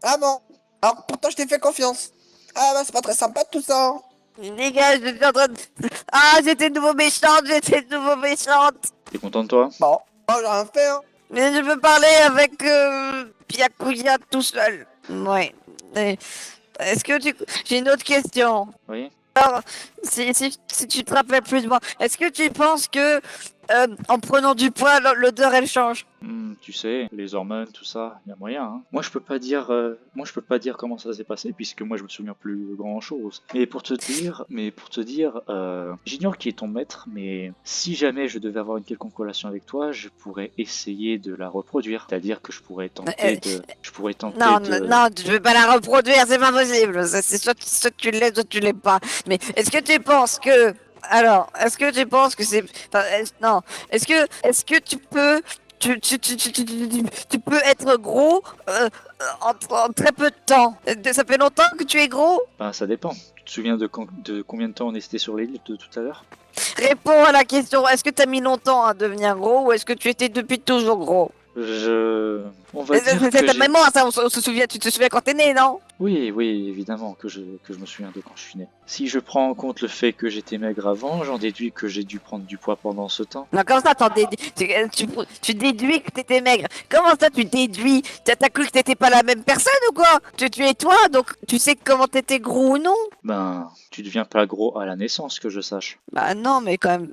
Ah bon? Alors pourtant je t'ai fait confiance. Ah bah c'est pas très sympa tout ça. Dégage, je suis en train de... Ah, j'étais de nouveau méchante. T'es content de toi? Bon, j'ai rien fait hein. Mais je veux parler avec Byakuya tout seul. Ouais. Est-ce que J'ai une autre question. Oui. Alors, si tu te rappelles plus de moi, est-ce que tu penses que en prenant du poids, l'odeur elle change? tu sais, les hormones, tout ça, il y a moyen. Hein. Moi, je peux pas dire comment ça s'est passé puisque moi, je me souviens plus grand chose. Mais pour te dire, j'ignore qui est ton maître, mais si jamais je devais avoir une quelconque relation avec toi, je pourrais essayer de la reproduire. C'est-à-dire que je pourrais tenter de, Non, je vais pas la reproduire, c'est pas possible. C'est soit tu l'aimes, soit tu l'aimes pas. Mais est-ce que tu penses que... Alors, est-ce que tu penses que c'est... Enfin, non, est-ce que tu peux... Tu peux être gros en très peu de temps. Ça fait longtemps que tu es gros? Ben, ça dépend. Tu te souviens de combien de temps on était sur l'île de tout à l'heure? Réponds à la question. Est-ce que t'as mis longtemps à devenir gros ou est-ce que tu étais depuis toujours gros? On va dire que C'est ta j'ai- maman, ça, on se souvient. Tu te souviens quand t'es né, non? Oui, évidemment que je me souviens de quand je suis né. Si je prends en compte le fait que j'étais maigre avant, j'en déduis que j'ai dû prendre du poids pendant ce temps. Non, comment ça, tu déduis que t'étais maigre? Comment ça, tu déduis? T'as cru que t'étais pas la même personne ou quoi? Tu es toi, donc tu sais comment t'étais gros ou non? Ben, tu deviens pas gros à la naissance, que je sache. Bah non, mais quand même.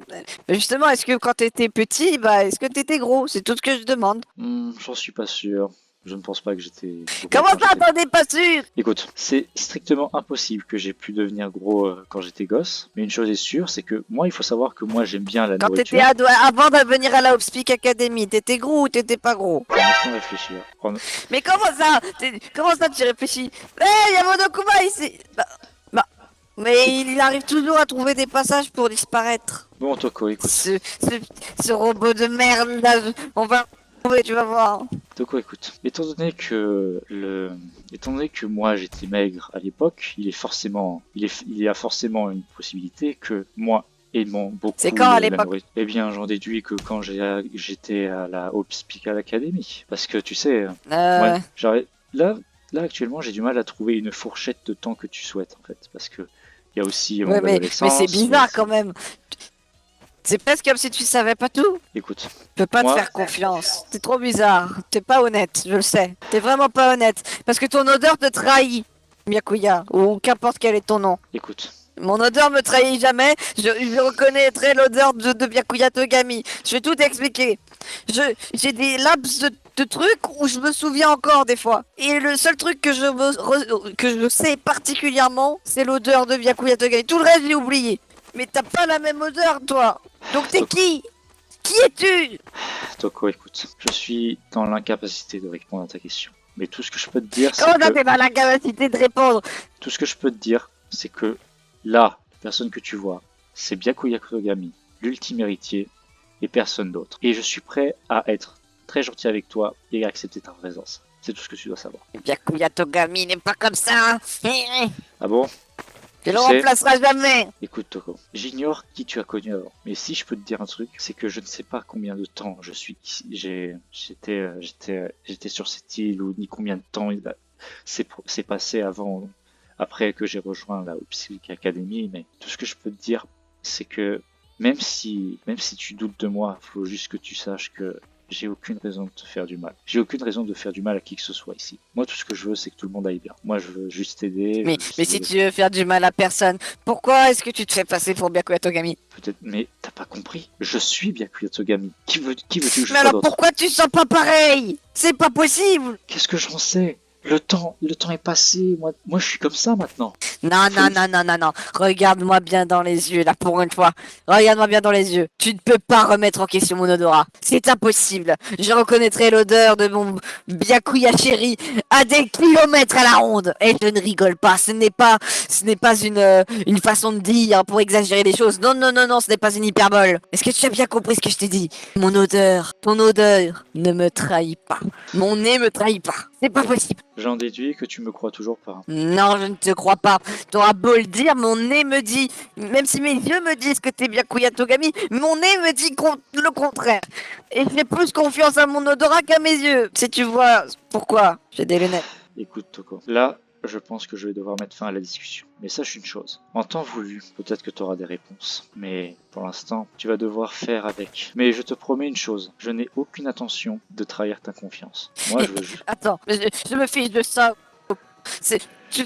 Mais justement, est-ce que quand t'étais petit, est-ce que t'étais gros? C'est tout ce que je demande. J'en suis pas sûr. Je ne pense pas que j'étais gros Comment quand ça, j'étais- t'en es pas sûr? Écoute, c'est strictement impossible que j'ai pu devenir gros quand j'étais gosse. Mais une chose est sûre, c'est que moi, il faut savoir que moi, j'aime bien la Quand nourriture. t'étais ado, avant de venir à la Hopspeak Academy, t'étais gros ou t'étais pas gros? Laisse-moi réfléchir. Mais comment ça? Comment ça tu réfléchis? Eh, y'a Monokuma ici! Mais il arrive toujours à trouver des passages pour disparaître. Bon, Toko, écoute. Ce robot de merde là, on va trouver, tu vas voir. Toko, écoute. Étant donné que moi j'étais maigre à l'époque, il y a forcément une possibilité que moi aimant beaucoup C'est quand, à la l'époque nourriture. Eh bien, j'en déduis que quand j'étais à la Hospital Academy. Parce que tu sais, Euh. là actuellement j'ai du mal à trouver une fourchette de temps que tu souhaites en fait. Parce que il y a aussi mon Ouais, mais adolescence. c'est bizarre quand même. C'est presque comme si tu savais pas tout. Écoute. Je peux pas moi- te faire confiance. T'es trop bizarre. T'es pas honnête, je le sais. T'es vraiment pas honnête. Parce que ton odeur te trahit, Myakuya. Ou qu'importe quel est ton nom. Écoute. Mon odeur me trahit jamais. Je reconnaîtrai l'odeur de Byakuya Togami. Je vais tout expliquer. J'ai des laps de trucs où je me souviens encore des fois. Et le seul truc que je sais particulièrement, c'est l'odeur de Byakuya Togami. Tout le reste, j'ai oublié. Mais t'as pas la même odeur, toi. Donc t'es qui? Qui es-tu? Toko, écoute. Je suis dans l'incapacité de répondre à ta question. Mais tout ce que je peux te dire, c'est Comment ça, que... t'es pas la capacité de répondre? Tout ce que je peux te dire, c'est que là, la personne que tu vois, c'est Byakuya Togami, l'ultime héritier, et personne d'autre. Et je suis prêt à être très gentil avec toi et à accepter ta présence. C'est tout ce que tu dois savoir. Byakuya Togami n'est pas comme ça. Ah bon? Je le Tu sais- remplacera jamais. Écoute Toko, j'ignore qui tu as connu avant, mais si je peux te dire un truc, c'est que je ne sais pas combien de temps je suis ici. J'étais sur cette île ou ni combien de temps s'est passé après que j'ai rejoint la Psychic Academy, mais tout ce que je peux te dire, c'est que même si tu doutes de moi, faut juste que tu saches que j'ai aucune raison de te faire du mal. J'ai aucune raison de faire du mal à qui que ce soit ici. Moi, tout ce que je veux, c'est que tout le monde aille bien. Moi, je veux juste t'aider. Mais si tu veux faire du mal à personne, pourquoi est-ce que tu te fais passer pour Byakuya Togami? Peut-être, mais t'as pas compris. Je suis Byakuya Togami. Qui veux-tu que je Mais sois alors d'autre? pourquoi tu sens pas pareil? C'est pas possible. Qu'est-ce que j'en sais? Le temps est passé. Moi, je suis comme ça maintenant. Non. Regarde-moi bien dans les yeux, là, pour une fois. Regarde-moi bien dans les yeux. Tu ne peux pas remettre en question mon odorat. C'est impossible. Je reconnaîtrai l'odeur de mon Byakuya chéri à des kilomètres à la ronde. Et je ne rigole pas. Ce n'est pas une façon de dire pour exagérer les choses. Non, ce n'est pas une hyperbole. Est-ce que tu as bien compris ce que je t'ai dit? Mon odeur, ton odeur ne me trahit pas. Mon nez me trahit pas. C'est pas possible. J'en déduis que tu me crois toujours pas. Non, je ne te crois pas. T'auras beau le dire, mon nez me dit, même si mes yeux me disent que t'es Byakuya Togami, mon nez me dit le contraire. Et j'ai plus confiance à mon odorat qu'à mes yeux. Si tu vois pourquoi j'ai des lunettes. Écoute, Toko. Là, je pense que je vais devoir mettre fin à la discussion. Mais sache une chose. En temps voulu, peut-être que tu auras des réponses. Mais pour l'instant, tu vas devoir faire avec. Mais je te promets une chose. Je n'ai aucune intention de trahir ta confiance. Moi, je veux juste... Attends, je me fiche de ça. Tu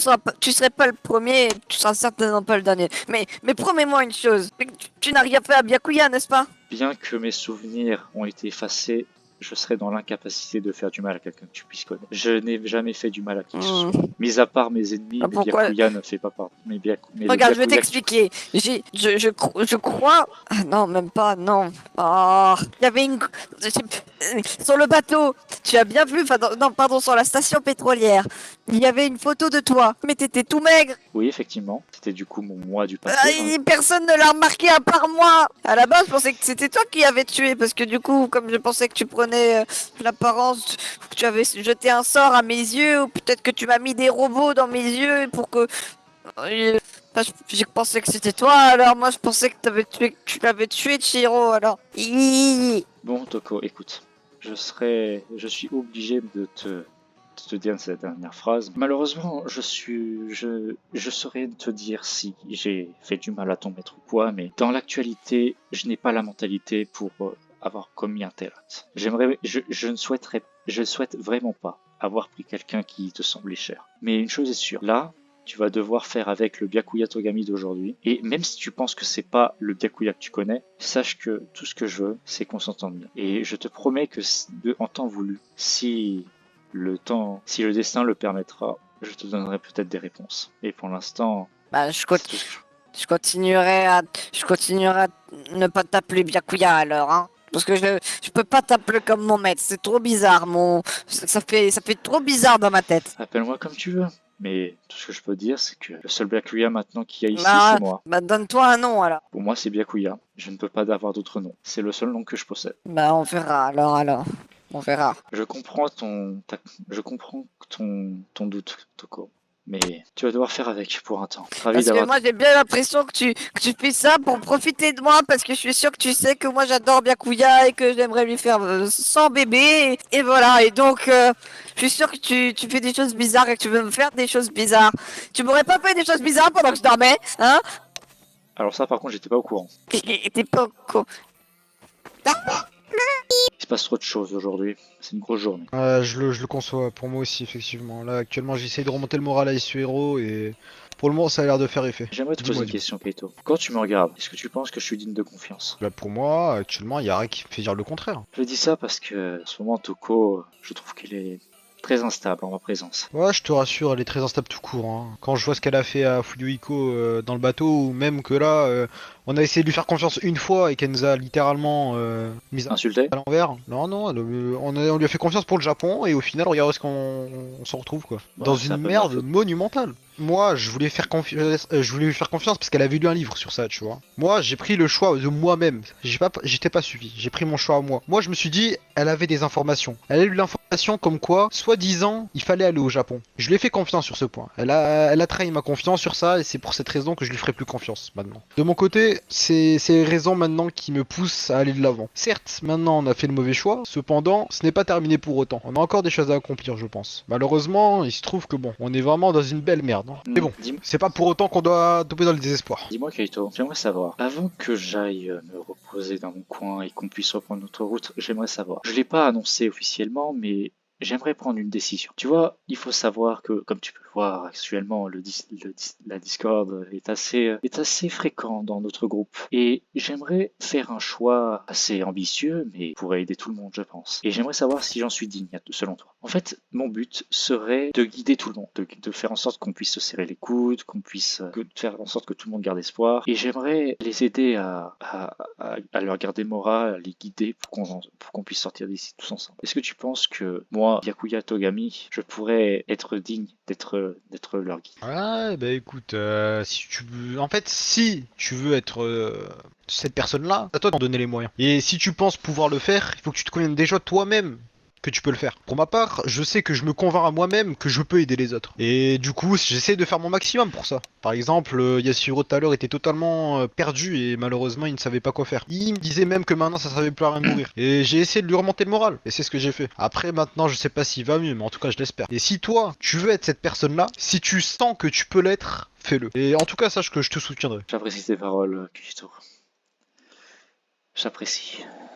serais pas le premier, tu seras certainement pas le dernier. Mais promets-moi une chose. Tu n'as rien fait à Byakuya, n'est-ce pas? Bien que mes souvenirs ont été effacés, je serais dans l'incapacité de faire du mal à quelqu'un que tu puisses connaître. Je n'ai jamais fait du mal à qui que ce soit. Mis à part mes ennemis, les Byakuya ne fait pas part. Regarde, je vais t'expliquer. Je crois. Ah non, même pas, non. Oh, il y avait une. Sur le bateau, tu as bien vu, enfin, non, pardon, sur la station pétrolière, il y avait une photo de toi, mais t'étais tout maigre. Oui, effectivement. C'était du coup mon moi du passé. Personne ne l'a remarqué à part moi. À la base, je pensais que c'était toi qui avais tué, parce que du coup, comme je pensais que tu prenais l'apparence, que tu avais jeté un sort à mes yeux, ou peut-être que tu m'as mis des robots dans mes yeux pour que. Enfin, j'ai pensé que c'était toi, alors moi je pensais que tu l'avais tué, Chihiro, alors. Bon, Toko, écoute. Je suis obligé de te dire cette dernière phrase. Malheureusement, je saurais te dire si j'ai fait du mal à ton maître ou quoi, mais dans l'actualité, je n'ai pas la mentalité pour avoir commis un tel acte. Je souhaite vraiment pas avoir pris quelqu'un qui te semblait cher. Mais une chose est sûre, là, tu vas devoir faire avec le Byakuya Togami d'aujourd'hui. Et même si tu penses que c'est pas le Byakuya que tu connais, sache que tout ce que je veux, c'est qu'on s'entende bien. Et je te promets que en temps voulu, si le destin le permettra, je te donnerai peut-être des réponses. Et pour l'instant... Bah, je continuerai à ne pas t'appeler Byakuya alors, hein. Parce que je peux pas t'appeler comme mon maître, c'est trop bizarre, ça fait trop bizarre dans ma tête. Appelle-moi comme tu veux. Mais tout ce que je peux dire, c'est que le seul Byakuya maintenant qu'il y a ici, c'est moi. Bah donne-toi un nom alors. Pour moi, c'est Byakuya. Je ne peux pas avoir d'autre nom. C'est le seul nom que je possède. Bah on verra alors. On verra. Je comprends ton doute, Toko. Mais tu vas devoir faire avec pour un temps. Parce que moi j'ai bien l'impression que tu fais ça pour profiter de moi, parce que je suis sûr que tu sais que moi j'adore Byakuya et que j'aimerais lui faire 100 bébés. Et voilà, et donc je suis sûr que tu fais des choses bizarres et que tu veux me faire des choses bizarres. Tu m'aurais pas fait des choses bizarres pendant que je dormais, hein? Alors ça par contre j'étais pas au courant. T'es pas au courant. Il se passe trop de choses aujourd'hui, c'est une grosse journée. Je le conçois, pour moi aussi effectivement. Là actuellement j'essaie de remonter le moral à Isuero et pour le moment ça a l'air de faire effet. J'aimerais te poser une question, Kaito. Quand tu me regardes, est-ce que tu penses que je suis digne de confiance? Là pour moi actuellement il y a rien qui fait dire le contraire. Je dis ça parce que en ce moment Toko, je trouve qu'il est très instable en ma présence. Ouais, je te rassure, elle est très instable tout court. Hein. Quand je vois ce qu'elle a fait à Fuyuhiko dans le bateau, ou même que là, on a essayé de lui faire confiance une fois et qu'elle nous a littéralement mis à l'envers. Non, on lui a fait confiance pour le Japon et au final, regarde où est-ce qu'on s'en retrouve quoi. Ouais, dans une merde monumentale. Moi, je voulais lui faire confiance parce qu'elle avait lu un livre sur ça, tu vois. Moi, j'ai pris le choix de moi-même. J'étais pas suivi. J'ai pris mon choix à moi. Moi, je me suis dit, elle avait des informations. Elle a eu l'information comme quoi, soi-disant, il fallait aller au Japon. Je lui ai fait confiance sur ce point. Elle a trahi ma confiance sur ça et c'est pour cette raison que je lui ferai plus confiance maintenant. De mon côté, c'est les raisons maintenant qui me poussent à aller de l'avant. Certes, maintenant on a fait le mauvais choix. Cependant, ce n'est pas terminé pour autant. On a encore des choses à accomplir, je pense. Malheureusement, il se trouve que bon, on est vraiment dans une belle merde. Mais bon, c'est pas pour autant qu'on doit tomber dans le désespoir. Dis-moi Kaito, j'aimerais savoir, avant que j'aille me reposer dans mon coin et qu'on puisse reprendre notre route, j'aimerais savoir. Je l'ai pas annoncé officiellement, mais j'aimerais prendre une décision. Tu vois, il faut savoir que, comme tu peux le voir actuellement, la Discord est assez fréquent dans notre groupe. Et j'aimerais faire un choix assez ambitieux, mais pourrait aider tout le monde, je pense. Et j'aimerais savoir si j'en suis digne, selon toi. En fait, mon but serait de guider tout le monde, de faire en sorte qu'on puisse se serrer les coudes, qu'on puisse faire en sorte que tout le monde garde espoir. Et j'aimerais les aider à leur garder moral, à les guider pour qu'on puisse sortir d'ici tous ensemble. Est-ce que tu penses que moi, Byakuya Togami, je pourrais être digne d'être leur guide? Ouais, bah écoute, si tu veux être cette personne-là, à toi d'en donner les moyens. Et si tu penses pouvoir le faire, il faut que tu te convainques déjà toi-même que tu peux le faire. Pour ma part, je sais que je me convainc à moi-même que je peux aider les autres. Et du coup, j'essaie de faire mon maximum pour ça. Par exemple, Yasuhiro tout à l'heure était totalement perdu et malheureusement il ne savait pas quoi faire. Il me disait même que maintenant ça savait plus à rien mourir. Et j'ai essayé de lui remonter le moral. Et c'est ce que j'ai fait. Après maintenant je sais pas s'il va mieux, mais en tout cas je l'espère. Et si toi, tu veux être cette personne-là, si tu sens que tu peux l'être, fais-le. Et en tout cas sache que je te soutiendrai. J'apprécie tes paroles, Kirito. J'apprécie.